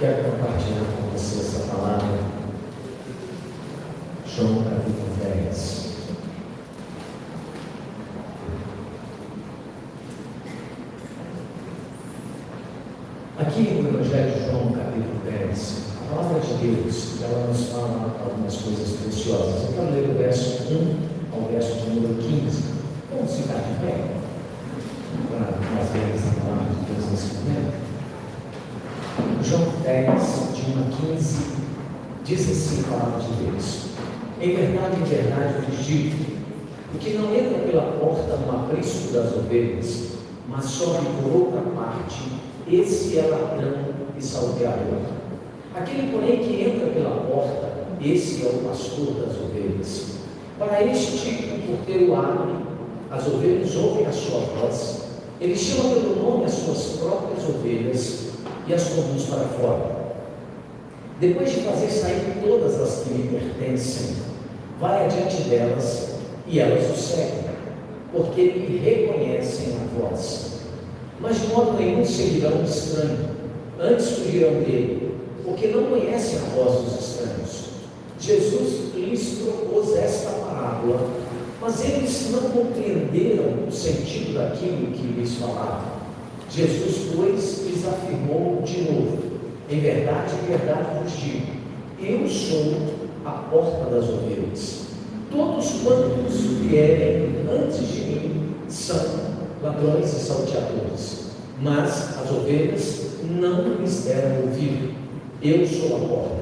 quero compartilhar com você essa palavra. João capítulo 10. Aqui no Evangelho de João, capítulo 10, a palavra de Deus, ela nos fala algumas coisas preciosas. Eu quero ler o verso 1 ao verso de número 15. Vamos ficar de pé para nós vermos a palavra de Deus nesse momento. João 10, de 1 a 15, diz assim a palavra de Deus: em verdade, vos digo, o que não entra pela porta no aprisco das ovelhas, mas sobe por outra parte, esse é ladrão e salteador. Aquele, porém, que entra pela porta, esse é o pastor das ovelhas. Para este, o porteiro abre, as ovelhas ouvem a sua voz, ele chama pelo nome as suas próprias ovelhas e as conduz para fora. Depois de fazer sair todas as que lhe pertencem, vai adiante delas e elas o seguem, porque lhe reconhecem a voz. Mas de modo nenhum seguirão o estranho, antes fugirão dele, porque não conhecem a voz dos estranhos. Jesus lhes propôs esta parábola, mas eles não compreenderam o sentido daquilo que lhes falava. Jesus, pois, lhes afirmou de novo: em verdade, vos digo, eu sou a porta das ovelhas. Todos quantos vierem antes de mim são ladrões e salteadores, mas as ovelhas não lhes deram ouvido. Eu sou a porta.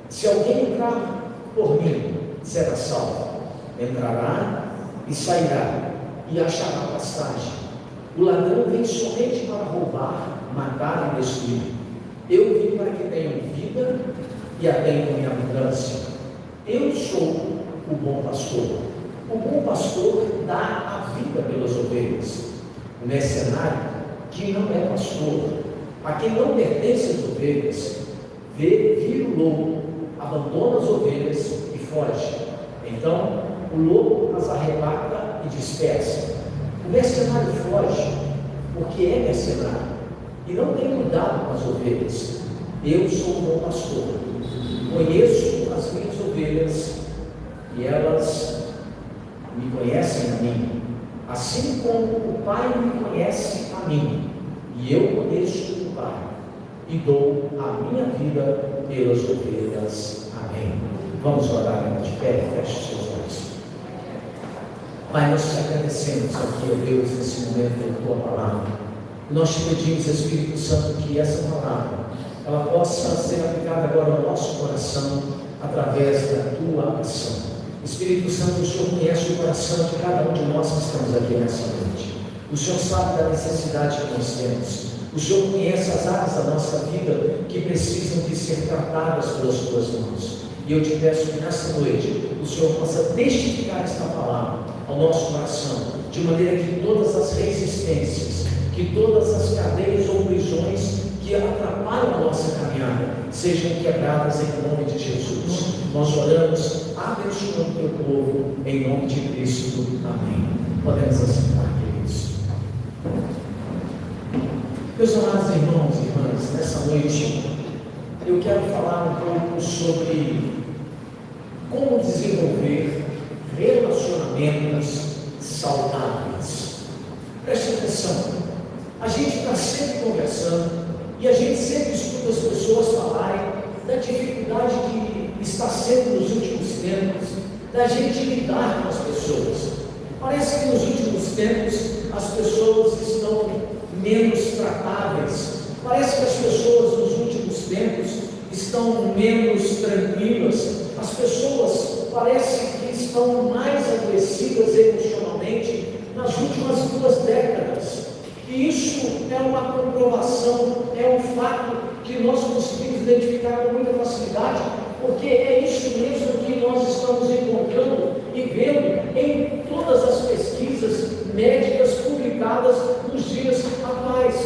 Se alguém entrar por mim, será salvo. Entrará e sairá, e achará pastagem. O ladrão vem somente para roubar, matar e destruir. Eu vim para que tenham vida e a tenham em abundância. Eu sou o bom pastor. O bom pastor dá a vida pelas ovelhas. O mercenário, que não é pastor, a quem não pertence as ovelhas, vira o lobo, abandona as ovelhas e foge. Então o lobo as arrebata e dispersa. O mercenário foge porque é mercenário e não tem cuidado com as ovelhas. Eu sou o bom pastor, conheço as minhas ovelhas e elas me conhecem a mim, assim como o Pai me conhece a mim, e eu conheço o Pai, e dou a minha vida pelas ovelhas. Amém. Vamos orar de pé, feche seus olhos. Pai, nós te agradecemos aqui, ó Deus, nesse momento pela tua palavra. Nós te pedimos, Espírito Santo, que essa palavra ela possa ser aplicada agora ao nosso coração através da tua ação. Espírito Santo, o Senhor conhece o coração de cada um de nós que estamos aqui nessa noite. O Senhor sabe da necessidade que nós temos. O Senhor conhece as áreas da nossa vida que precisam de ser tratadas pelas tuas mãos. E eu te peço que nessa noite o Senhor possa testificar esta palavra ao nosso coração, de maneira que todas as resistências, que todas as cadeias ou prisões que atrapalham a nossa caminhada sejam quebradas em nome de Jesus. Nós oramos, abençoando o teu povo, em nome de Cristo. Amém. Podemos assentar, queridos. Meus amados irmãos e irmãs, nessa noite eu quero falar um pouco sobre como desenvolver relacionamentos saudáveis. Preste atenção, a gente está sempre conversando e a gente sempre escuta as pessoas falarem da dificuldade que está sendo nos últimos tempos da gente lidar com as pessoas. Parece que nos últimos tempos as pessoas estão menos tratáveis. Parece que as pessoas nos últimos tempos estão menos tranquilas. As pessoas parece que estão mais adoecidas emocionalmente nas últimas 2 décadas. E isso é uma comprovação, é um fato que nós conseguimos identificar com muita facilidade, porque é isso mesmo que nós estamos encontrando e vendo em todas as pesquisas médicas publicadas nos dias atuais.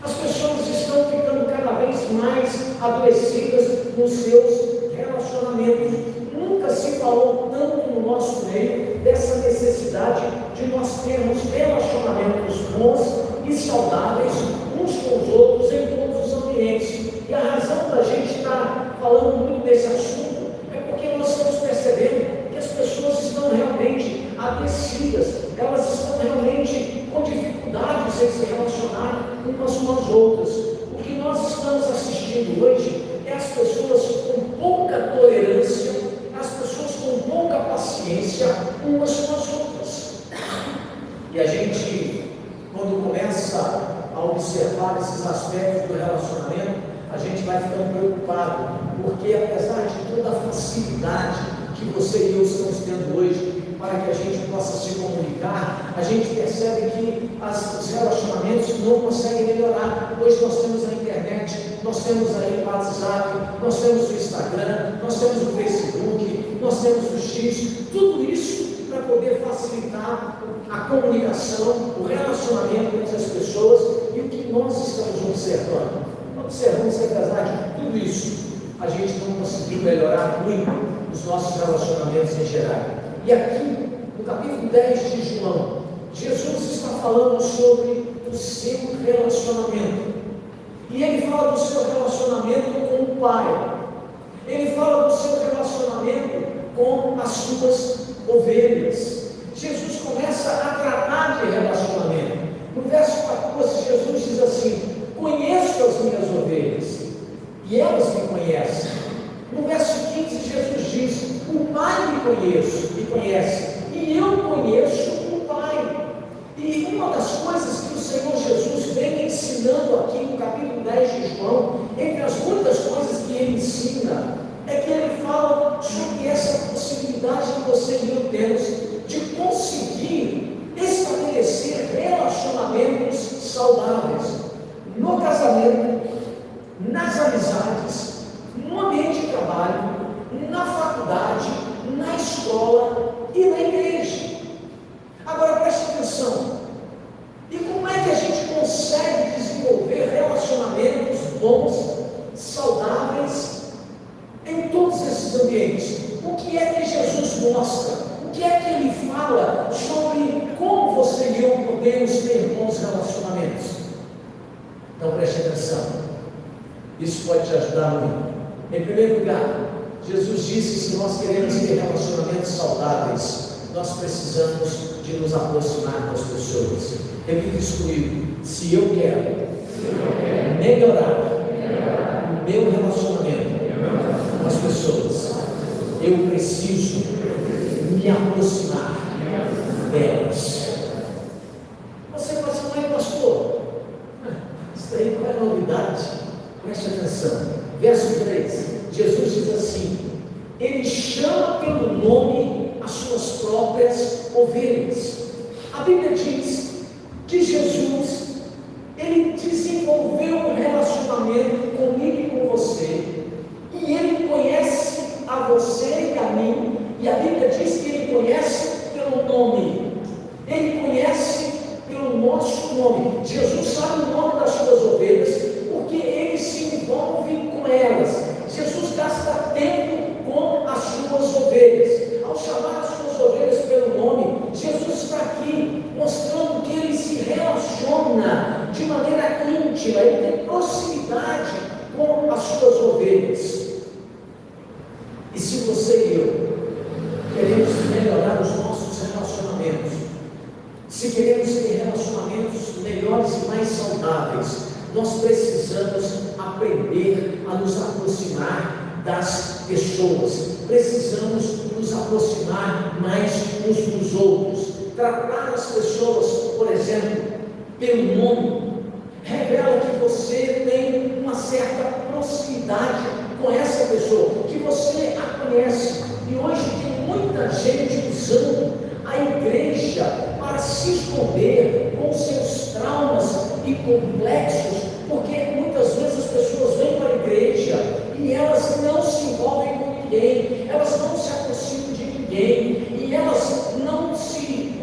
As pessoas estão ficando cada vez mais adoecidas nos seus relacionamentos. Nunca se falou tanto no nosso meio dessa necessidade de nós termos relacionamentos bons e saudáveis uns com os outros em todos os ambientes. E a falando muito desse assunto, é porque nós estamos percebendo que as pessoas estão realmente adoecidas, elas estão realmente com dificuldades em se relacionar umas com as outras. O que nós estamos assistindo hoje é as pessoas com pouca tolerância, as pessoas com pouca paciência umas com as outras. E a gente, quando começa a observar esses aspectos do relacionamento, a gente vai ficando preocupado, porque apesar de toda a facilidade que você e eu estamos tendo hoje para que a gente possa se comunicar, a gente percebe que os relacionamentos não conseguem melhorar. Hoje nós temos a internet, nós temos aí o WhatsApp, nós temos o Instagram, nós temos o Facebook, nós temos o X, tudo isso para poder facilitar a comunicação, o relacionamento entre as pessoas. E o que nós estamos observando? Observamos que apesar de tudo isso, a gente não conseguiu melhorar muito os nossos relacionamentos em geral. E aqui, no capítulo 10 de João, Jesus está falando sobre o seu relacionamento. E ele fala do seu relacionamento com o Pai. Ele fala do seu relacionamento com as suas ovelhas. Jesus começa a tratar de relacionamento. No verso 14, Jesus diz assim: conheço as minhas ovelhas, e elas me conhecem. No verso 15, Jesus diz: o Pai me conhece, e eu conheço o Pai. E uma das coisas que o Senhor Jesus vem ensinando aqui no capítulo 10 de João, entre as muitas coisas que ele ensina, é que ele fala sobre essa possibilidade que você e eu temos de conseguir estabelecer relacionamentos saudáveis no casamento, nas amizades, no ambiente de trabalho, na faculdade, na escola e na igreja. Agora preste atenção. E como é que a gente consegue desenvolver relacionamentos bons, saudáveis, em todos esses ambientes? O que é que Jesus mostra? O que é que ele fala sobre como você e eu podemos ter bons relacionamentos? Então preste atenção. Isso pode te ajudar muito. Em primeiro lugar, Jesus disse que se nós queremos ter relacionamentos saudáveis, nós precisamos de nos aproximar das pessoas. Repita isso comigo: se eu quero melhorar o meu relacionamento com as pessoas, eu preciso me aproximar delas. Você pode falar: pastor, isso aí não é novidade. Preste atenção. Verso 3, Jesus diz assim: ele chama pelo nome as suas próprias ovelhas. A Bíblia diz que Jesus, ele desenvolveu um relacionamento comigo e com você, e ele conhece a você e a mim, e a Bíblia diz que ele conhece pelo nome, ele conhece pelo nosso nome. Jesus sabe o nome das suas ovelhas, porque ele se envolve com elas. Jesus gasta tempo com as suas ovelhas. Ao chamar as suas ovelhas pelo nome, Jesus está aqui mostrando que ele se relaciona de maneira íntima, ele tem proximidade com as suas ovelhas. E se você e eu queremos melhorar os nossos relacionamentos, se queremos ter relacionamentos melhores e mais saudáveis, nós precisamos aprender a nos aproximar das pessoas, precisamos nos aproximar mais uns dos outros. Tratar as pessoas, por exemplo, pelo nome, revela que você tem uma certa proximidade com essa pessoa, que você a conhece. E hoje tem muita gente usando a igreja para se esconder com seus traumas e complexos, porque muitas vezes as pessoas vêm para a igreja e elas não se envolvem com ninguém, elas não se aproximam de ninguém, e elas não se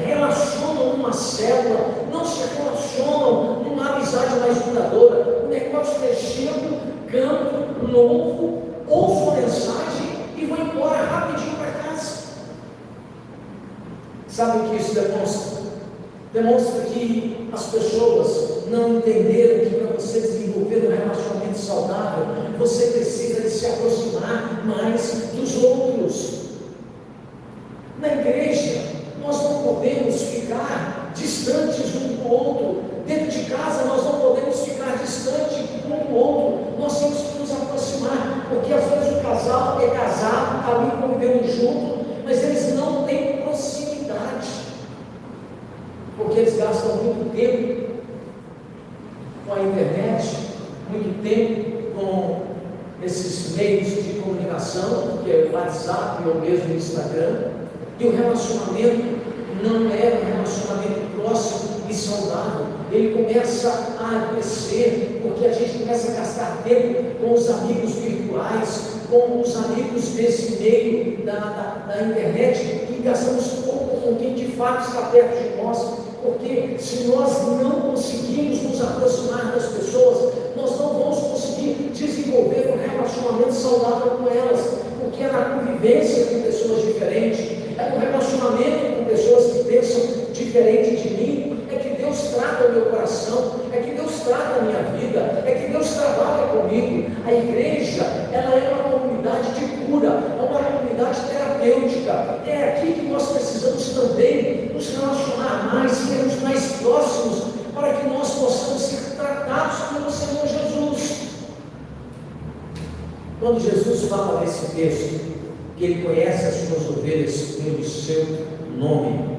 relacionam numa célula, não se relacionam numa amizade mais duradoura. O negócio é chego, canto, louvo, ouço a mensagem e vou embora rapidinho para casa. Sabe o que isso demonstra? Demonstra que as pessoas não entenderam que para você desenvolver um relacionamento saudável, você precisa de se se aproximar mais dos outros. Na igreja, nós não podemos ficar distantes um do outro. Dentro de casa, nós não podemos ficar distantes um do outro. Nós temos que nos aproximar, porque às vezes o casal é casado, está ali convivendo junto, mas eles não têm proximidade, porque eles gastam muito tempo com a internet, muito tempo com esses meios de comunicação, que é o WhatsApp ou mesmo o Instagram, e o relacionamento não é um relacionamento próximo e saudável. Ele começa a adoecer, porque a gente começa a gastar tempo com os amigos virtuais, com os amigos desse meio da internet, e gastamos pouco com quem de fato está perto de nós. Porque se nós não conseguirmos nos aproximar das pessoas, nós não vamos conseguir desenvolver um relacionamento saudável com elas, porque é na convivência com pessoas diferentes, é no relacionamento com pessoas que pensam diferente de mim, é que Deus trata o meu coração, é que Deus trata a minha vida, é que Deus trabalha comigo. A igreja, ela é uma comunidade de cura, é uma comunidade terapêutica. É aqui que nós precisamos também nos relacionar mais, sermos mais próximos, para que nós possamos ser tratados pelo Senhor Jesus. Quando Jesus fala nesse texto, que Ele conhece as suas ovelhas pelo seu nome,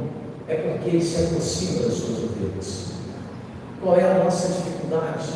é porque Ele se aproxima das suas ovelhas. Qual é a nossa dificuldade?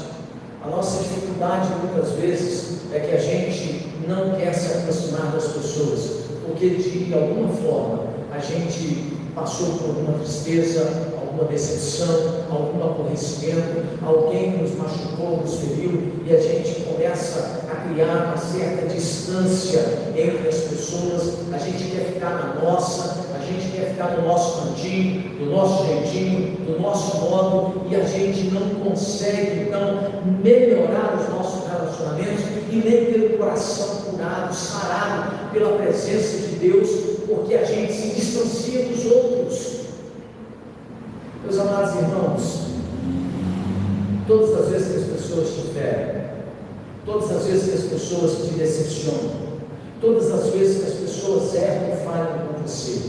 A nossa dificuldade muitas vezes é que a gente não quer se aproximar das pessoas, porque de alguma forma a gente passou por alguma tristeza, alguma decepção, algum aborrecimento, alguém nos machucou, nos feriu, e a gente começa a criar uma certa distância entre as pessoas. A gente quer ficar na nossa, a gente quer ficar no nosso cantinho, do nosso jeitinho, do nosso modo, e a gente não consegue então melhorar os nossos relacionamentos e nem ter o coração curado, sarado pela presença de Deus, porque a gente se distancia dos outros. Meus amados irmãos, todas as vezes que as pessoas te ferem, todas as vezes que as pessoas te decepcionam, todas as vezes que as pessoas erram e falham com você,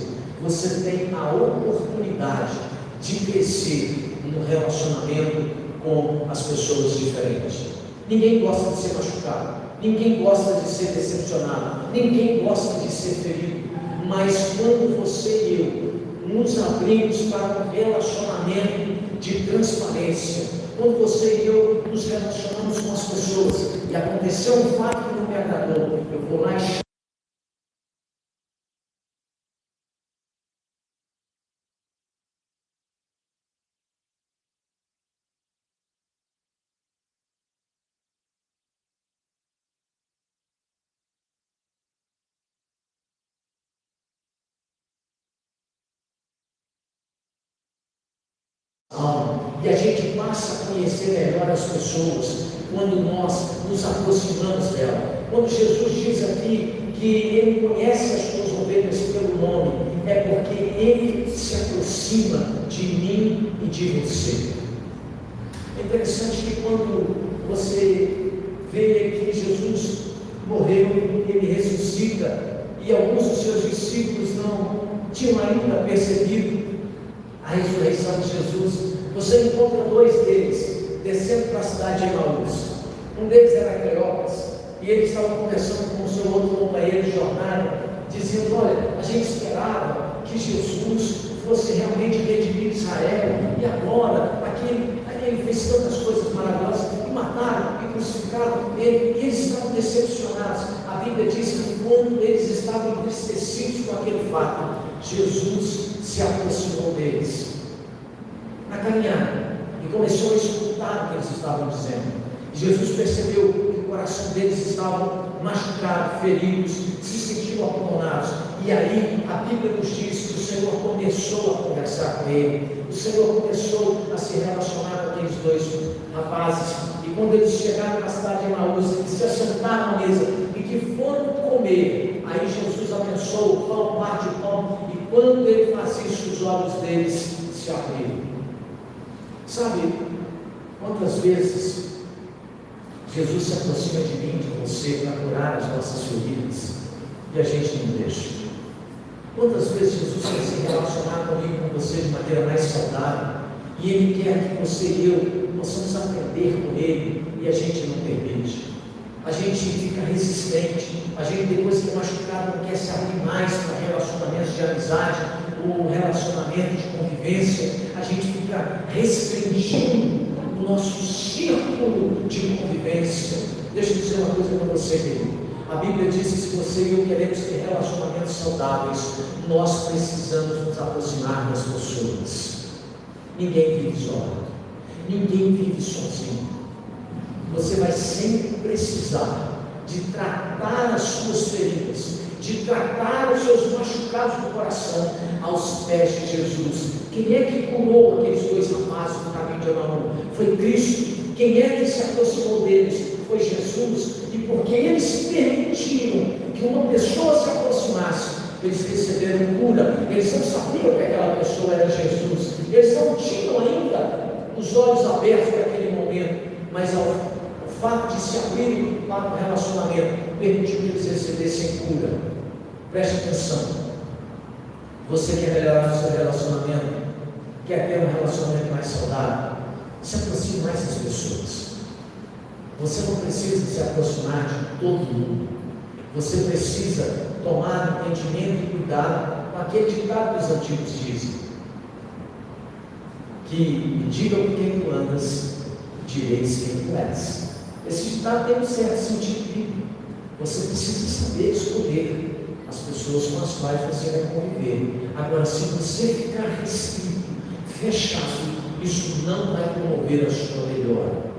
você tem a oportunidade de crescer no relacionamento com as pessoas diferentes. Ninguém gosta de ser machucado, ninguém gosta de ser decepcionado, ninguém gosta de ser ferido, mas quando você e eu nos abrimos para um relacionamento de transparência, quando você e eu nos relacionamos com as pessoas e aconteceu um fato que não me agradou, eu vou lá e e a gente passa a conhecer melhor as pessoas quando nós nos aproximamos dela. Quando Jesus diz aqui que Ele conhece as suas ovelhas pelo nome, é porque Ele se aproxima de mim e de você. É interessante que quando você vê que Jesus morreu, Ele ressuscita, e alguns dos seus discípulos não tinham ainda percebido a ressurreição de Jesus, você encontra dois deles descendo para a cidade de Emaús. Um deles era Cleópas, e ele estava conversando com o seu outro companheiro de jornada, dizendo: olha, a gente esperava que Jesus fosse realmente redimir Israel, e agora, ele fez tantas coisas maravilhosas, e mataram, e crucificaram ele, e eles estavam decepcionados. A Bíblia diz que quando eles estavam entristecidos com aquele fato, Jesus se aproximou deles na caminhada e começou a escutar o que eles estavam dizendo. Jesus percebeu que o coração deles estava machucado, feridos, se sentiam abandonados, e aí a Bíblia nos diz que o Senhor começou a conversar com ele, o Senhor começou a se relacionar com aqueles dois rapazes, e quando eles chegaram na cidade de Emaús, eles se assentaram à mesa e que foram comer, aí Jesus abençoou o pão, parte o pão, e quando ele fazia isso, os olhos deles se abriram. Sabe quantas vezes Jesus se aproxima de mim, de você, para curar as nossas feridas, e a gente não deixa. Quantas vezes Jesus quer se relacionar comigo, com você, de maneira mais saudável, e Ele quer que você e eu possamos aprender com Ele, e a gente não permite. A gente fica resistente, a gente depois que é machucado não quer se abrir mais para relacionamentos de amizade, ou relacionamento de convivência, a gente fica restringindo o nosso círculo de convivência. Deixa eu dizer uma coisa para você, querido. A Bíblia diz que se você e eu queremos ter relacionamentos saudáveis, nós precisamos nos aproximar das pessoas. Ninguém vive isolado, ninguém vive sozinho. Você vai sempre precisar de tratar as suas feridas, de tratar os seus machucados do coração aos pés de Jesus. Quem é que curou aqueles dois rapazes no caminho de Emaús? Foi Cristo. Quem é que se aproximou deles? Foi Jesus. E porque eles permitiram que uma pessoa se aproximasse, eles receberam cura. Eles não sabiam que aquela pessoa era Jesus, eles não tinham ainda os olhos abertos naquele momento, mas o fato de se abrirem para o relacionamento permitiu que eles recebessem cura. Preste atenção. Você quer melhorar o seu relacionamento? Quer ter um relacionamento mais saudável? Se aproxime mais das pessoas. Você não precisa se aproximar de todo mundo. Você precisa tomar entendimento e cuidado com aquele ditado que os antigos dizem: que me digam por quem tu andas, direis quem tu és. Esse ditado tem um certo sentido bíblico. Você precisa saber escolher as pessoas com as quais você vai conviver. Agora, se você ficar restrito, fechado, isso não vai promover a sua melhora.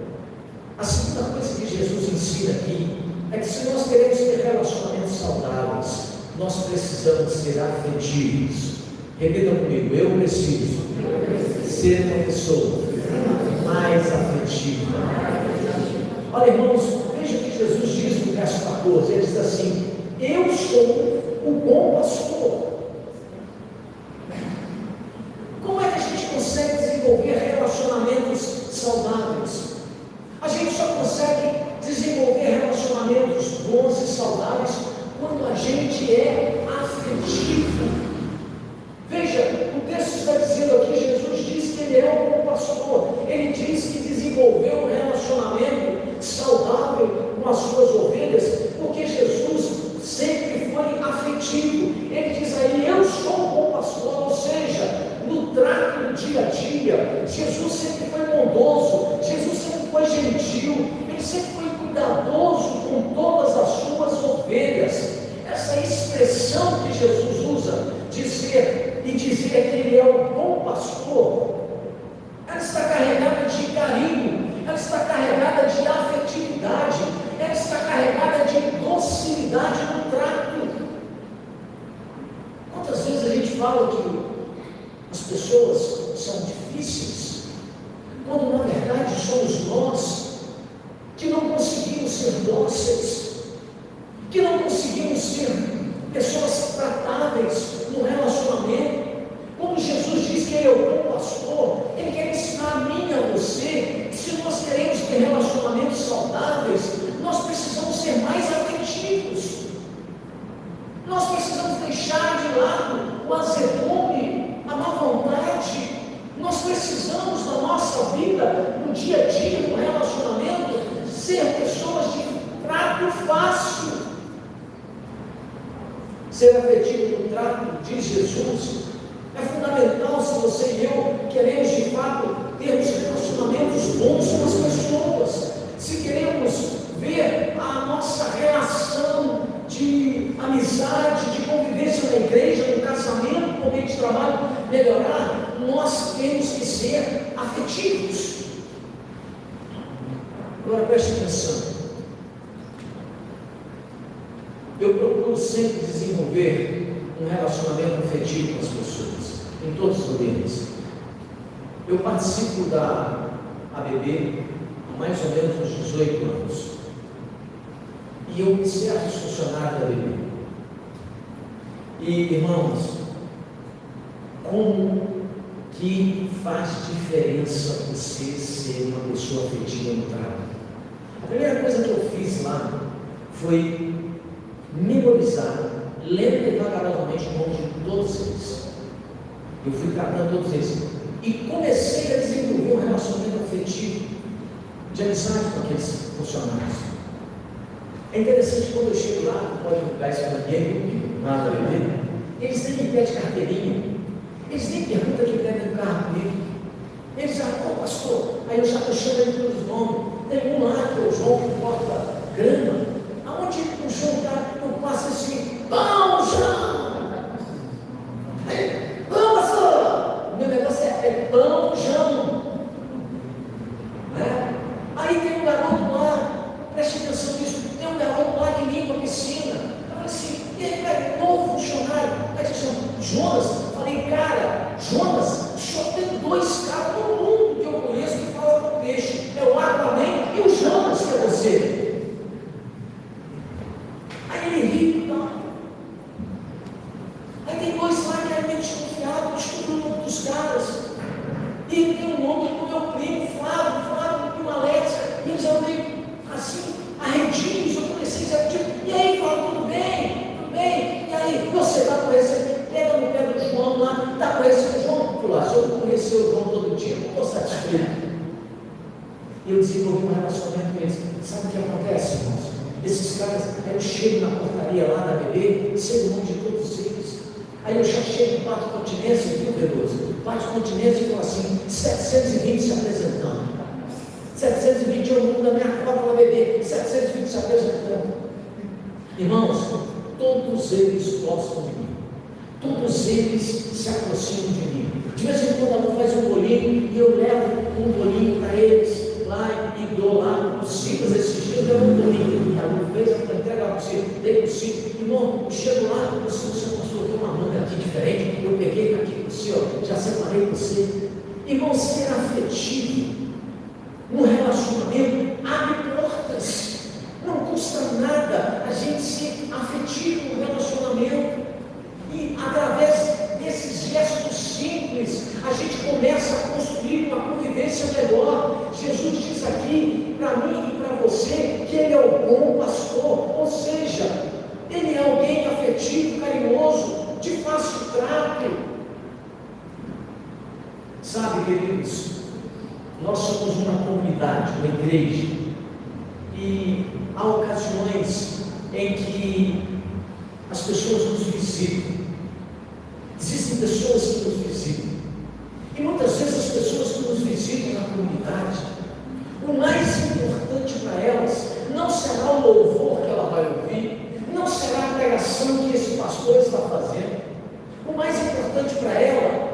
A segunda coisa que Jesus ensina aqui é que se nós queremos ter relacionamentos saudáveis, nós precisamos ser afetivos. Repita comigo: eu preciso ser uma pessoa mais afetiva. Olha, irmãos, veja o que Jesus diz no verso 14. Ele diz assim: eu sou o bom pastor. Como é que a gente consegue desenvolver relacionamentos saudáveis? A gente só consegue desenvolver relacionamentos bons e saudáveis quando a gente é afetivo. Veja, o texto está dizendo aqui, Jesus diz que Ele é o bom pastor. Ele diz que desenvolveu um relacionamento saudável com as suas ovelhas, porque Jesus sempre foi afetivo. Ele diz aí: eu sou o bom pastor. Ou seja, no trato do dia a dia, Jesus sempre foi bondoso, Jesus sempre foi gentil, Ele sempre foi cuidadoso com todas as suas ovelhas. Essa expressão que Jesus usa, dizer que Ele é o bom pastor, ela está carregada de carinho, ela está carregada de afetividade, ela está carregada de docilidade no trato. Quantas vezes a gente fala que as pessoas são difíceis, quando na verdade somos nós que não conseguimos ser dóceis, que não conseguimos ser pessoas tratáveis no relacionamento. Como Jesus diz que Ele é o bom pastor, Ele quer ensinar a mim e a você que se nós queremos ter relacionamentos saudáveis, nós precisamos ser mais afetivos. Nós precisamos deixar de lado o azedume, a má vontade. Nós precisamos na nossa vida, no dia a dia, no relacionamento, ser pessoas de trato fácil. Ser afetivo no trato, diz Jesus, é fundamental se você e eu queremos de fato termos relacionamentos bons com as pessoas. Se queremos ver a nossa relação de amizade, de convivência na igreja, no casamento, no meio de trabalho melhorar, nós temos que ser afetivos. Agora preste atenção. Eu procuro sempre desenvolver um relacionamento afetivo com as pessoas, em todos os ambientes. Eu participo da ABB há mais ou menos uns 18 anos. E eu observo os funcionários da ABB. E, irmãos, como que faz diferença você ser uma pessoa afetiva no trabalho? primeira coisa que eu fiz lá foi memorizar, lendo e vagarosamente o nome de todos eles. Eu fui tratando todos eles. E comecei a desenvolver um relacionamento afetivo de amizade com aqueles funcionários. É interessante quando eu chego lá, não pode divulgar isso para ninguém, nada a ver. Eles nem me pedem carteirinha, eles nem perguntam que pedem no carro comigo. Eles já, pastor, aí eu já estou chamando pelos nomes. Tem um lá que é o João que corta grama. Aonde o João está, eu passo assim, pão, João! Pão, pastor! O meu negócio é pão, João! Né? Aí tem um garoto lá, preste atenção nisso, tem um garoto lá que limpa a piscina. Eu falei assim, e aí, cara, novo funcionário, aí disse, Jonas, eu falei, cara, Jonas, o senhor tem 2 caras no mundo que eu conheço que falam com peixe, é o Aquaman e o Jonas, que é você. Aí ele ri e tal. Aí tem 2 lá que é meio desconfiado, descobriu o nome dos caras. E ele tem o nome do meu primo, Flávio, e uma Alexia, e eles eram meio assim, arredios. Eu comecei a dizer, e aí, Flávio, tudo bem? Tudo bem? E aí, você está conhecendo? Pega no pé do João lá, está conhecendo o João? Lá, se eu conhecer o João todo dia, não estou satisfeito. E eu desenvolvi um relacionamento com eles. Sabe o que acontece, irmãos? Esses caras, aí eu chego na portaria lá da bebê, sei o nome de todos eles. Aí eu já chego no Pátio Continência, viu, Veloso? Pátio Continência e falo assim, 720 se apresentando. 720 é o número da minha cota lá bebê, 720 se apresentando. Irmãos, todos eles gostam de mim. Todos eles se aproximam de mim. De vez em quando um faz um bolinho e eu levo um bolinho para eles lá e dou lá os Ciclos. Esses dias eu levo um bolinho. A Lu fez, eu entrego lá para você, dei para o Ciclo. Irmão, eu chego lá, você pastor, tem uma manga aqui diferente. Eu peguei aqui para você, ó, já separei para você. Irmão, ser afetivo no relacionamento abre portas. Não custa nada a gente ser afetivo no relacionamento. E através desses gestos simples, a gente começa a construir uma convivência melhor. Jesus diz aqui para mim e para você que Ele é o bom pastor, ou seja, Ele é alguém afetivo, carinhoso, de fácil trato. Sabe, queridos, nós somos uma comunidade, uma igreja, e há ocasiões em que as pessoas nos visitam. Existem pessoas que nos visitam. E muitas vezes as pessoas que nos visitam na comunidade, o mais importante para elas não será o louvor que ela vai ouvir, não será a pregação que esse pastor está fazendo. O mais importante para ela,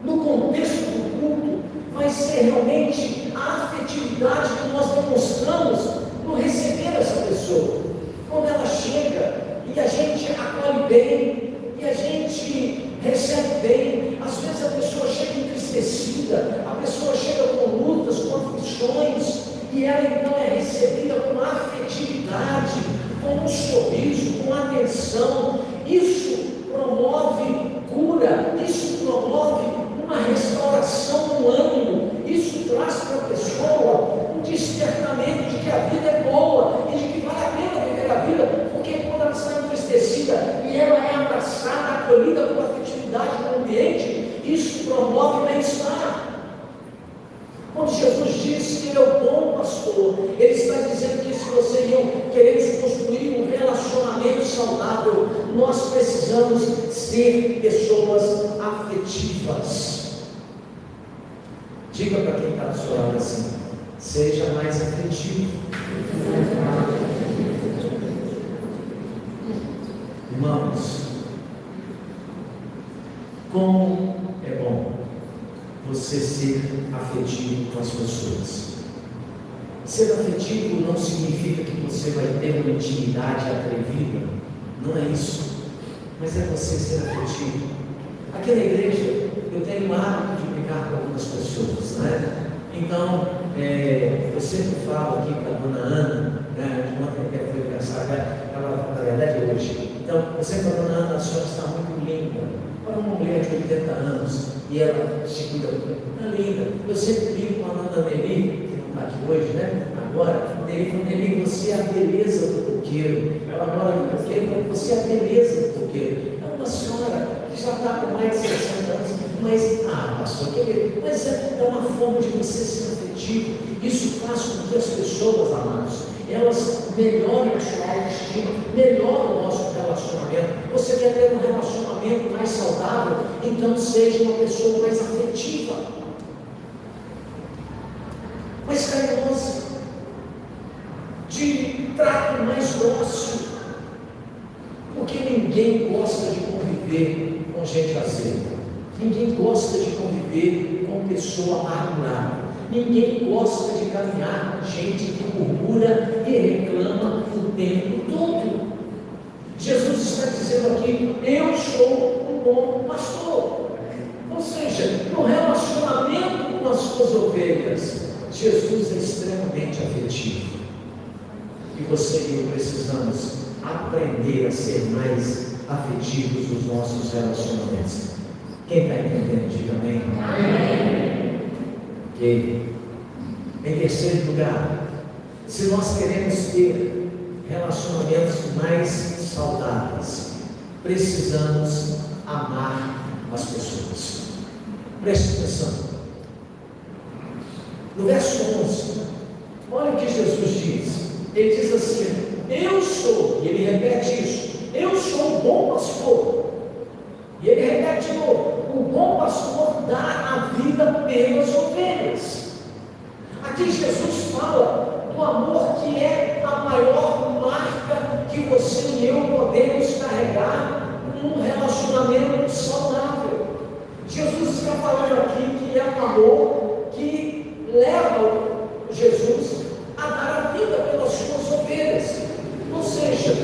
no contexto do culto, vai ser realmente a afetividade que nós demonstramos no receber essa pessoa. Quando ela chega e a gente acolhe bem, e a gente recebe bem. Às vezes a pessoa chega entristecida, a pessoa chega com lutas, com aflições, e ela então é recebida com afetividade, com um sorriso, com atenção. Isso promove cura, isso promove uma restauração no ânimo, isso traz para a pessoa um despertamento de que a vida é boa e de que vale a pena viver a vida, porque quando ela está entristecida e ela é abraçada, acolhida com afetividade no ambiente, isso promove bem-estar. Quando Jesus disse que Ele é o bom pastor, Ele está dizendo que se você e eu queremos construir um relacionamento saudável, nós precisamos ser pessoas afetivas. Diga para quem está do seu lado assim, seja mais afetivo. Irmãos, como é bom você ser afetivo com as pessoas. Ser afetivo não significa que você vai ter uma intimidade atrevida, não é isso, mas é você ser afetivo. Aqui na igreja eu tenho o hábito de brincar com algumas pessoas, né? Então, eu sempre falo aqui para a dona Ana, né? Ontem foi pensar, ela na verdade é hoje. Então, eu sempre falo, dona Ana, a senhora está muito linda. Para uma mulher de 80 anos e ela se cuida muito, é linda. Eu sempre brinco com a Ana Meli, que não está aqui hoje, né? Agora, Vanderlei, você é a beleza do coqueiro. Ela mora no coqueiro, você é a beleza do coqueiro. É uma senhora que já está com mais de 60 anos, mas, pastor, mas é uma forma de você ser afetivo. Isso faz com que as pessoas, amados, elas melhorem a sua autoestima, melhoram o nosso relacionamento. Você quer ter um relacionamento mais saudável? Então seja uma pessoa mais afetiva, mais carinhosa, de trato mais grosso, porque ninguém gosta de conviver com gente azeda, ninguém gosta de conviver com pessoa amargurada, ninguém gosta de caminhar com gente que murmura e reclama o tempo todo. Jesus está dizendo aqui: eu sou um bom pastor. Ou seja, no relacionamento com as suas ovelhas, Jesus é extremamente afetivo. E você e eu precisamos aprender a ser mais afetivos nos nossos relacionamentos. Quem está entendendo, diga amém. Amém. Ok. Em terceiro lugar, se nós queremos ter relacionamentos mais saudáveis, precisamos amar as pessoas. Preste atenção. No verso 11, olha o que Jesus diz. Ele diz assim: eu sou, e ele repete isso, eu sou o bom pastor. E ele repete de novo: o bom pastor dá a vida pelas ovelhas. Aqui Jesus fala do amor que é a maior marca que você e eu podemos carregar num relacionamento saudável. Jesus está falando aqui que é um amor que leva Jesus a dar a vida pelas suas ovelhas. Ou seja,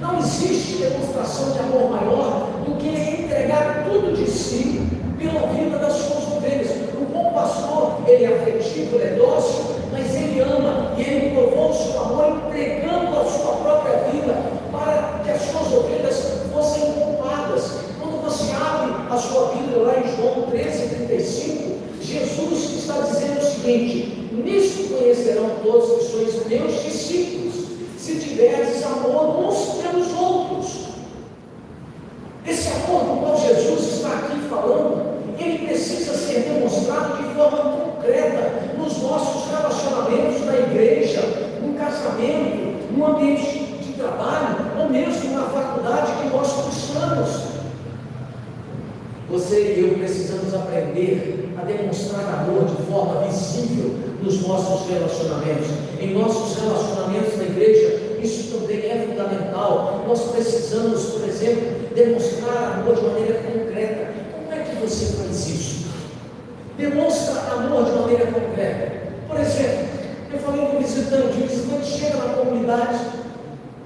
não existe demonstração de amor maior do que entregar tudo de si pela vida das suas ovelhas. O bom pastor, ele é afetivo, ele é dócil, mas ele ama, e ele provou o seu amor entregando a sua própria vida para que as suas ovelhas fossem poupadas. Quando você abre a sua Bíblia lá em João 13:35, Jesus está dizendo o seguinte: nisto conhecerão todos que sois meus discípulos, se tiverdes amor uns pelos outros. Esse amor do qual Jesus está aqui falando, ele precisa ser demonstrado de forma concreta nos nossos relacionamentos na igreja, no casamento, no ambiente de trabalho, ou mesmo na faculdade que nós cursamos. Você e eu precisamos aprender a demonstrar amor de forma visível nos nossos relacionamentos. Em nossos relacionamentos na igreja, isso também é fundamental. Nós precisamos, por exemplo, demonstrar amor de maneira concreta. Como é que você faz isso? Demonstra amor de maneira concreta. Por exemplo, eu falei com o visitante chega na comunidade,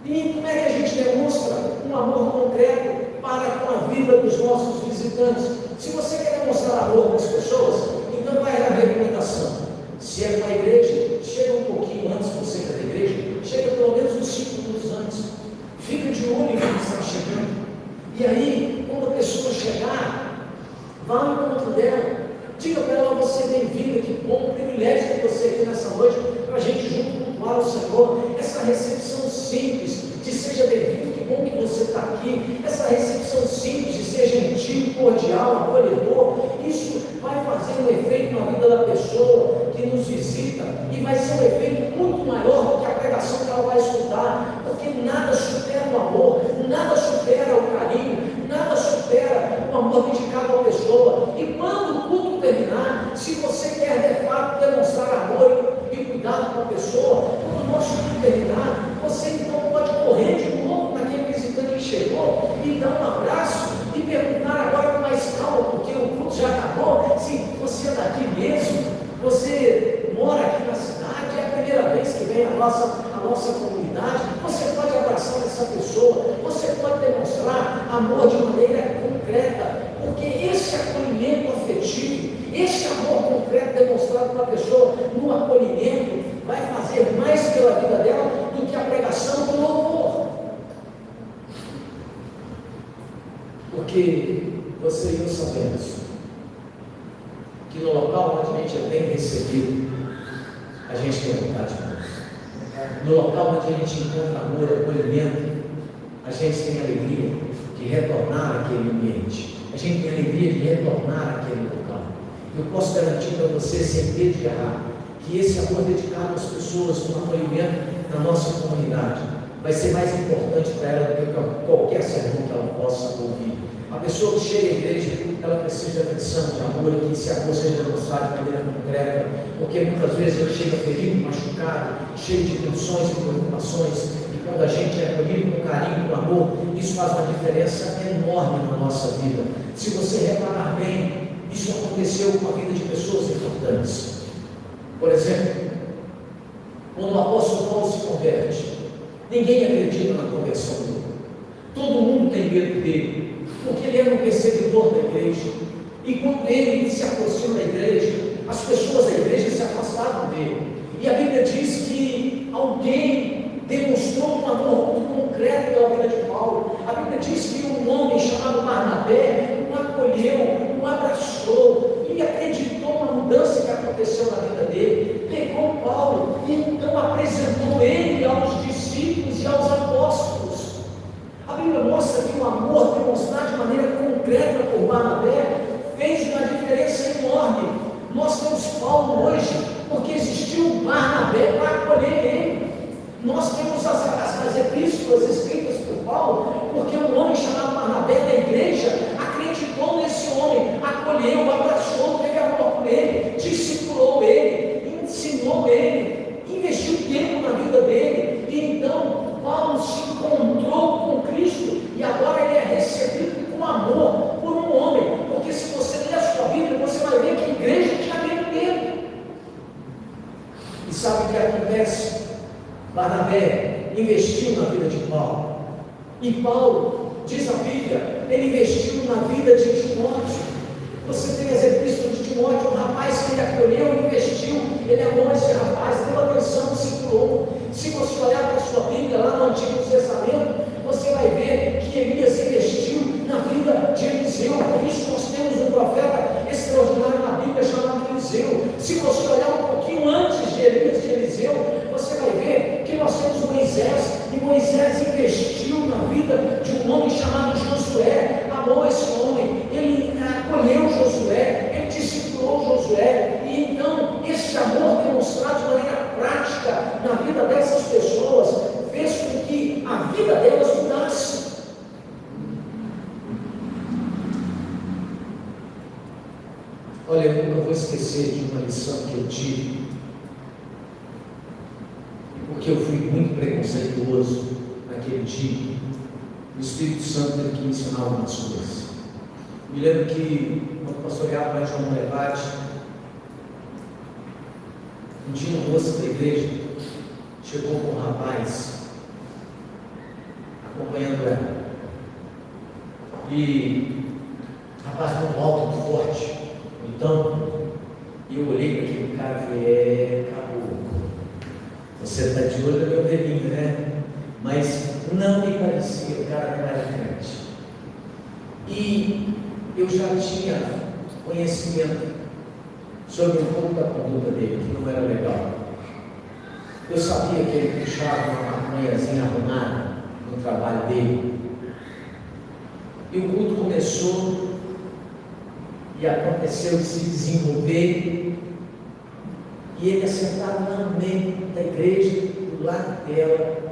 e como é que a gente demonstra um amor concreto para com a vida dos nossos visitantes? Se você quer demonstrar amor com as pessoas, então vai à recomendação. Se é com a igreja, chega um pouquinho antes, você que é da igreja, chega pelo menos uns 5 minutos antes. Fica de olho em quem está chegando. E aí, quando a pessoa chegar, vá ao encontro dela. Diga para ela: você é bem-vinda, que bom, privilégio ter você aqui nessa noite, para a gente junto cultuar o Senhor. Essa recepção simples de seja bem-vindo, que bom que você está aqui. Essa recepção simples de ser gentil, cordial, acolhedor, isso vai fazer um efeito na vida da pessoa que nos visita, e vai ser um efeito muito maior do que a pregação que ela vai escutar, porque nada supera o amor, nada supera o carinho, nada supera o amor dedicado à pessoa. E quando o culto terminar, se você quer de fato demonstrar amor e cuidado com a pessoa, quando o nosso culto terminar, você então pode correr de novo naquele visitante que chegou e dar um abraço e perguntar agora com mais calma, porque o culto já acabou, se você é daqui mesmo, você mora aqui na cidade, é a primeira vez que vem a nossa comunidade. Você pode abraçar essa pessoa, você pode demonstrar amor de maneira concreta, porque esse acolhimento afetivo, esse amor concreto demonstrado pela pessoa no acolhimento, vai fazer mais pela vida dela do que a pregação do louvor. Porque você e eu sabemos que no local onde a gente é bem recebido, a gente tem vontade de Deus. No local onde a gente encontra amor, acolhimento, a gente tem alegria de retornar àquele ambiente. A gente tem alegria de retornar àquele local. Eu posso garantir para você, sem medo de errar, que esse amor dedicado às pessoas com acolhimento na nossa comunidade vai ser mais importante para ela do que qualquer sermão que ela possa ouvir. A pessoa que chega à igreja, ela precisa de atenção, de amor, que esse amor seja demonstrado de maneira concreta, porque muitas vezes ele chega ferido, machucado, cheio de tensões e preocupações, e quando a gente é acolhido com carinho, com amor, isso faz uma diferença enorme na nossa vida. Se você reparar bem, isso aconteceu com a vida de pessoas importantes. Por exemplo, quando o apóstolo Paulo se converte, ninguém acredita na conversão dele. Todo mundo tem medo dele, porque ele era um perseguidor da igreja. E quando ele se aproxima da igreja, as pessoas da igreja se afastaram dele. E a Bíblia diz que alguém demonstrou um amor muito concreto pela vida de Paulo. A Bíblia diz que um homem chamado Barnabé o acolheu, o abraçou e acreditou na mudança que aconteceu na vida dele. Pegou Paulo e então apresentou ele aos discípulos e aos apóstolos. A Bíblia mostra que o amor demonstrado de maneira concreta por Barnabé fez uma diferença enorme. Nós temos Paulo hoje porque existiu um Barnabé para acolher ele. Nós temos as epístolas escritas por Paulo porque um homem chamado Barnabé da igreja acreditou nesse homem, acolheu, abraçou, teve amor por ele, discipulou ele, ensinou ele, investiu tempo na vida dele. E então Paulo se encontrou com Cristo e agora ele é recebido com amor por um homem, porque se você ler a sua Bíblia, você vai ver que a igreja tinha medo dele. E sabe o que acontece? Barnabé investiu na vida de Paulo, e Paulo, diz a Bíblia, ele investiu na vida de Timóteo. Você tem as epístolas de Timóteo, um rapaz que ele acolheu, investiu, ele amou esse rapaz, deu atenção, discipulou. Se você olhar para a sua Bíblia, lá no Antigo Testamento, você vai ver que Elias investiu na vida de Eliseu. Por isso nós temos um profeta extraordinário na Bíblia chamado Eliseu. Se você olhar um pouquinho antes de Elias, de Eliseu, você vai ver que nós temos Moisés, e Moisés investiu na vida de um homem chamado Josué, amou esse homem, ele acolheu Josué, ele discipulou Josué, e então esse amor demonstrado de maneira prática na vida dessas pessoas fez com que a vida delas mudasse. Olha, eu nunca vou esquecer de uma lição que eu tive, porque eu fui muito preconceituoso naquele dia. O Espírito Santo teve que me ensinar algumas coisas. Me lembro que, quando pastoreava lá em João Levade, um dia um moço da igreja chegou com um rapaz acompanhando ela, e o rapaz muito alto, muito forte. Então eu olhei para aquele cara e falei: acabou, você está de olho no meu velhinho, né? Mas não me parecia, o cara não era crente. E eu já tinha conhecimento sobre um pouco da conduta dele, que não era legal. Eu sabia que ele puxava uma maconhazinha arrumada no trabalho dele. E o culto começou, e aconteceu de se desenvolver, e ele assentado no meio da igreja, do lado dela,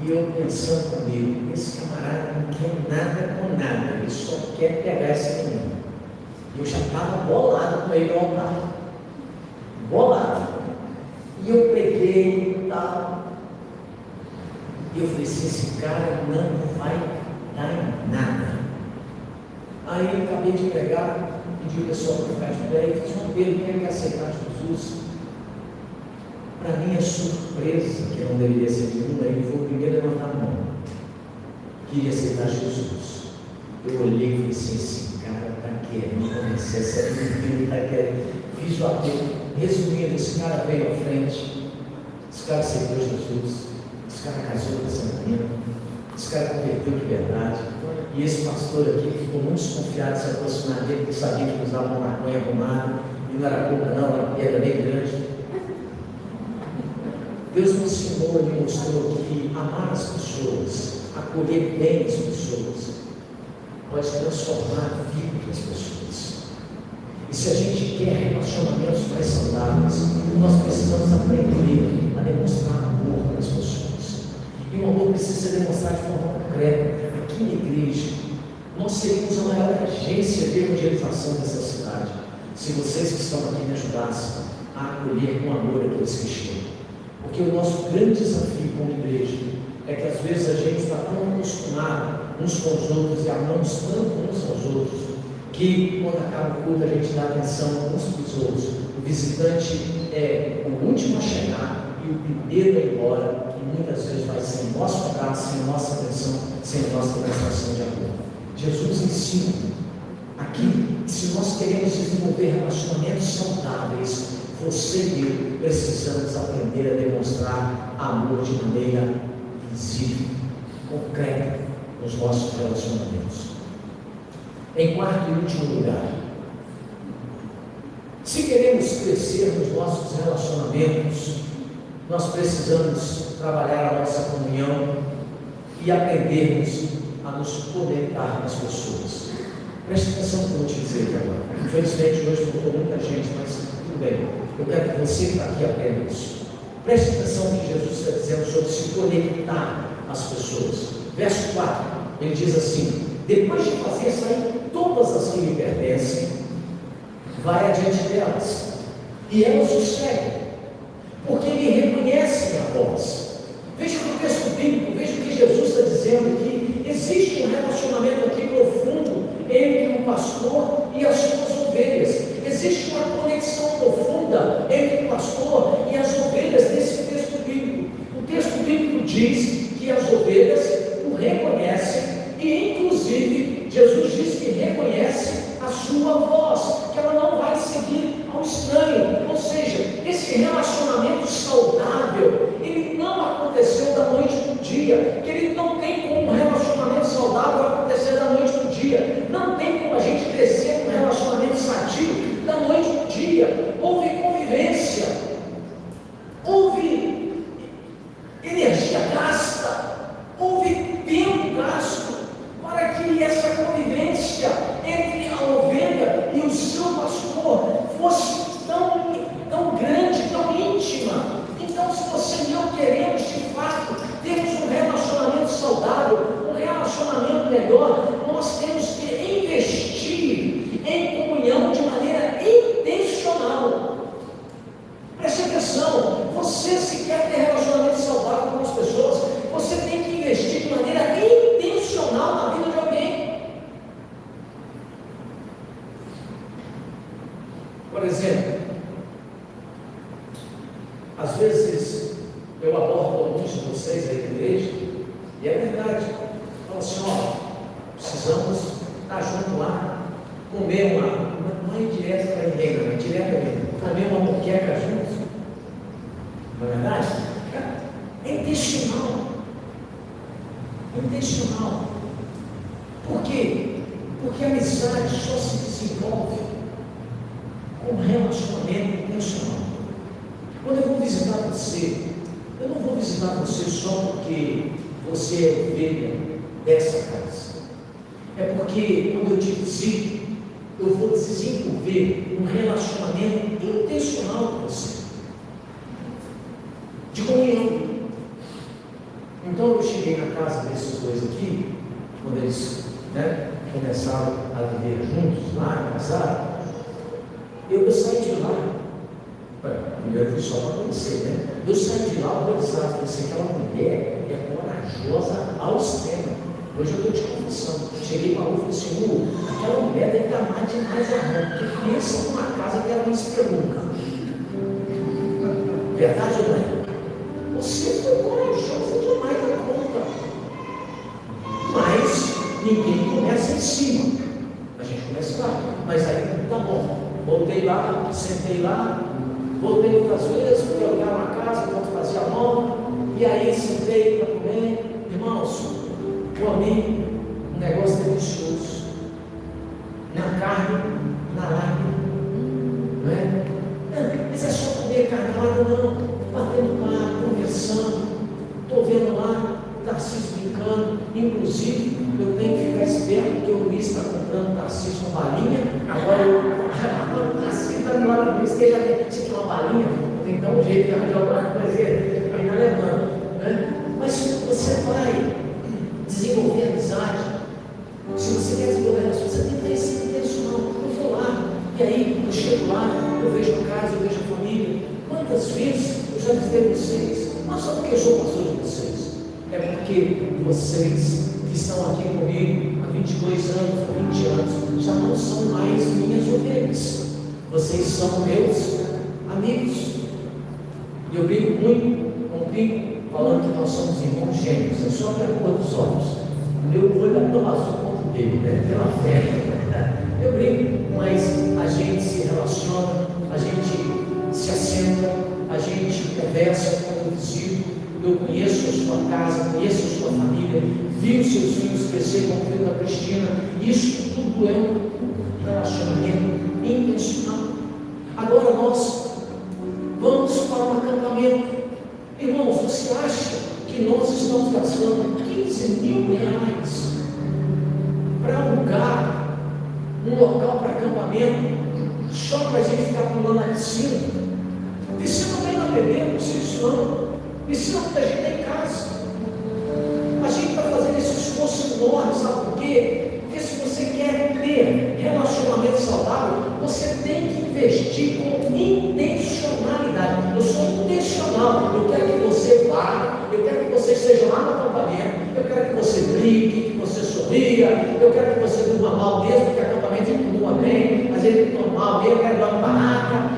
e eu pensando comigo: esse camarada não quer nada com nada, ele só quer pegar esse menino. Eu já estava bolado com ele no altar, bolado, e eu preguei e tal, e eu falei assim: esse cara não vai dar em nada. Aí eu acabei de pregar, pedi o pessoal para ficar de pé, e fiz um apelo: quem quer aceitar Jesus? Para minha surpresa, que não deveria ser nenhuma, ele foi o primeiro a levantar a mão, queria aceitar Jesus. Eu olhei e falei assim: esse cara está querendo conhecer, esse menino está querendo. Fiz o apelo. Resumindo, esse cara veio à frente, esse cara aceitou Jesus, esse cara casou com essa menina, esse cara converteu de verdade. E esse pastor aqui ficou muito desconfiado de se aproximar dele, porque sabia que usava uma maconha arrumada, e não era pouca não, era pedra bem grande. Deus nos ensinou e mostrou que amar as pessoas, acolher bem as pessoas, pode transformar a vida das pessoas. E se a gente quer relacionamentos mais saudáveis, nós precisamos aprender a demonstrar amor para as pessoas. E o amor precisa ser demonstrado de forma concreta. Aqui na igreja, nós seríamos a maior agência de evangelização dessa cidade, se vocês que estão aqui me ajudassem a acolher com amor aqueles que chegam. Porque o nosso grande desafio como igreja é que às vezes a gente está tão acostumado uns com os outros e amamos tanto uns aos outros, que quando acaba o culto a gente dá atenção uns para os outros. O visitante é o último a chegar e o primeiro a ir embora, e muitas vezes vai sem nosso abraço, sem nossa atenção, sem nossa demonstração de amor. Jesus ensina aqui que se nós queremos desenvolver relacionamentos saudáveis, você e eu precisamos aprender a demonstrar amor de maneira visível, concreta, nos nossos relacionamentos. Em quarto e último lugar, se queremos crescer nos nossos relacionamentos, nós precisamos trabalhar a nossa comunhão e aprendermos a nos conectar com as pessoas. Preste atenção no que eu vou te dizer aqui agora. Infelizmente hoje faltou muita gente, mas tudo bem. Eu quero que você que está aqui aprenda isso. Preste atenção no que Jesus está dizendo sobre se conectar às pessoas. Verso 4, ele diz assim: depois de fazer sair todas as que lhe pertencem, vai adiante delas, e elas o seguem, porque lhe reconhecem a voz. Veja o texto bíblico, veja o que Jesus está dizendo aqui. Existe um relacionamento aqui profundo entre o pastor e as suas ovelhas. Existe uma conexão profunda entre o pastor e as ovelhas nesse texto bíblico. O texto bíblico diz que as ovelhas o reconhecem e, inclusive, Jesus diz que reconhece a sua voz, que ela não vai seguir ao estranho. Ou seja, esse relacionamento saudável, ele não aconteceu da noite para o dia, que ele não tem como um relacionamento saudável acontecer da noite para o dia, não tem como a gente crescer num relacionamento sadio da noite para o dia. Houve convivência, houve energia gasta, houve tempo gasto, para que essa convivência entre a ovelha e o seu pastor fosse tão grande, tão íntima. Então, se você e eu queremos de fato termos um relacionamento saudável, um relacionamento melhor, nós temos que investir em comunhão de maneira intencional. Preste atenção, você se quer ter relacionamento saudável com as pessoas, você tem que investir de maneira intencional na vida de alguém. Por exemplo, às vezes eu abordo alguns de vocês aí na igreja, e é verdade, falo assim: ó, precisamos estar junto lá, comer não é indireta para ninguém, não é indireta mesmo, comer uma moqueca juntos, não é verdade? É intencional. Intencional. Por quê? Porque a amizade só se desenvolve com um relacionamento intencional. Quando eu vou visitar você, eu não vou visitar você só porque você é ovelha dessa casa. É porque quando eu te visito, eu vou desenvolver um relacionamento intencional com você, de comunhão. Então eu cheguei na casa desses dois aqui, quando eles começaram a viver juntos lá, casaram. Eu saí de lá. Primeiro eu fui só para conhecer, né? Eu saí de lá horrorizado, falei assim: aquela mulher é corajosa ao extremo. Hoje eu estou te confessando. Cheguei para o falei assim: aquela mulher deve estar mais demais a mão, porque pensa numa casa que ela não espelunca. Verdade ou não é? Você foi corajosa demais da conta. Mas ninguém começa em cima. A gente começa lá. Mas aí tá bom. Voltei lá, sentei lá. Voltei outras vezes, fui olhar uma casa, enquanto fazia a mão, e aí sentei para comer. Irmãos, comi um negócio delicioso, na carne, na lágrima, não é? Não, mas é só comer carne, não, batendo papo, conversando. inclusive, eu tenho que ficar esperto, porque o Luiz está comprando Tarcísio com balinha, agora o Tarcísio está do lado do Luiz, que ele já tem que uma balinha, tem que dar um jeito de arranjar alguma coisa para ir levando, né? Mas você vai desenvolver amizade. Se você quer desenvolver relações, você tem que ser intencional. Eu vou lá, e aí eu chego lá, eu vejo a casa, eu vejo a família. Quantas vezes eu já visitei vocês? Não só porque eu sou pastor de vocês, é porque vocês que estão aqui comigo há 22 anos, há 20 anos, já não são mais minhas ovelhas. Vocês são meus amigos. E eu brigo muito com o Pico, falando que nós somos irmãos gêmeos. É só pela cor dos olhos. O meu olho é tão azul quanto o dele, né? Pela fé. Eu brigo, mas a gente se relaciona, a gente se assenta, a gente conversa com o vizinho. Eu conheço a sua casa, conheço a sua família, vi os seus filhos crescer como o filho da Cristina. Isso tudo é um relacionamento intencional. Agora nós vamos para um acampamento. Irmãos, você acha que nós estamos gastando 15 mil reais para alugar um local para acampamento só para a gente ficar pulando na piscina? Piscina não tem na bebê, não sei isso não. Piscina muita gente tem em casa. A gente está fazendo esse esforço enorme, sabe por quê? Porque se você quer ter relacionamento saudável, você tem que investir com intencionalidade. Eu sou intencional. Eu quero que você vá, eu quero que você esteja lá no acampamento, eu quero que você brinque, que você sorria, eu quero que você durma mal mesmo, porque acampamento a gente não durma bem, às vezes durma mal mesmo, eu quero dar uma barraca,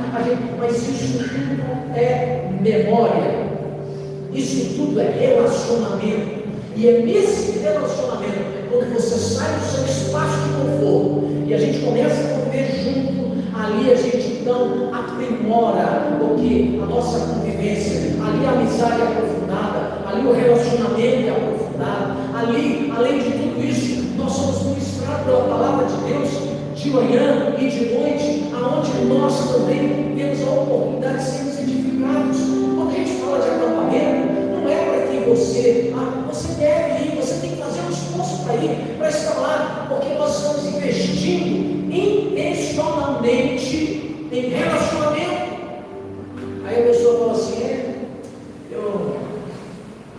mas isso tudo é memória, isso tudo é relacionamento. E é nesse relacionamento, quando você sai do seu espaço de conforto e a gente começa a conviver junto, ali a gente então aprimora a nossa convivência, ali a amizade é aprofundada, ali o relacionamento é aprofundado, ali, além de tudo isso, nós somos ministrados pela palavra de Deus de manhã e de noite, aonde nós também temos a oportunidade de sermos edificados. Quando a gente fala de acampamento, não é para que você deve ir, você tem que fazer um esforço para ir, para estar lá, porque nós estamos investindo intencionalmente em relacionamento. Aí a pessoa fala assim,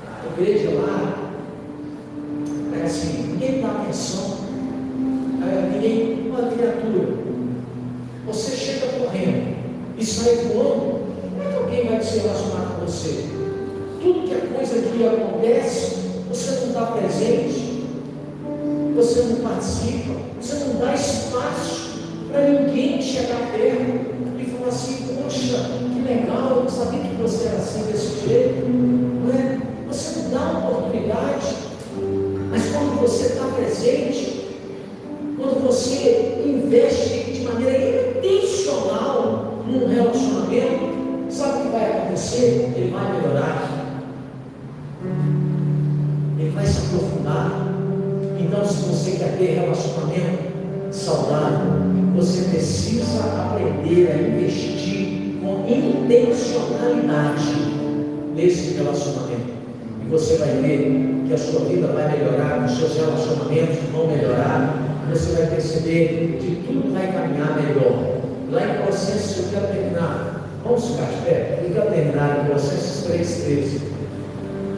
a igreja lá, parece assim, ninguém dá atenção, uma criatura, você chega correndo e sai voando, como é que alguém vai se relacionar com você? Tudo que é coisa que acontece, você não está presente, você não participa, você não dá espaço para ninguém chegar perto e falar assim, poxa, que legal, eu não sabia que você era assim desse jeito, não é? Você não dá oportunidade, mas quando você está presente, quando você investe de maneira intencional num relacionamento, sabe o que vai acontecer? Ele vai melhorar. Ele vai se aprofundar. Então, se você quer ter relacionamento saudável, você precisa aprender a investir com intencionalidade nesse relacionamento. E você vai ver que a sua vida vai melhorar, os seus relacionamentos vão melhorar, você vai perceber que tudo vai caminhar melhor. Lá em Colossenses, eu quero terminar. Vamos ficar de pé? Eu quero terminar em Colossenses 3,13.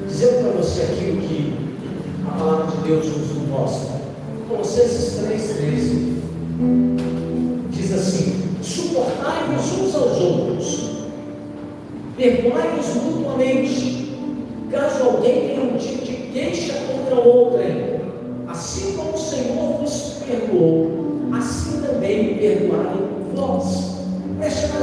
Dizendo para você aquilo que a palavra de Deus nos mostra. Colossenses 3,13 diz assim: suportai-vos uns aos outros, perdoai-vos mutuamente, caso alguém tenha um tipo de queixa contra outrem. Assim como o Senhor vos perdoou, assim também perdoai vós. Preste atenção.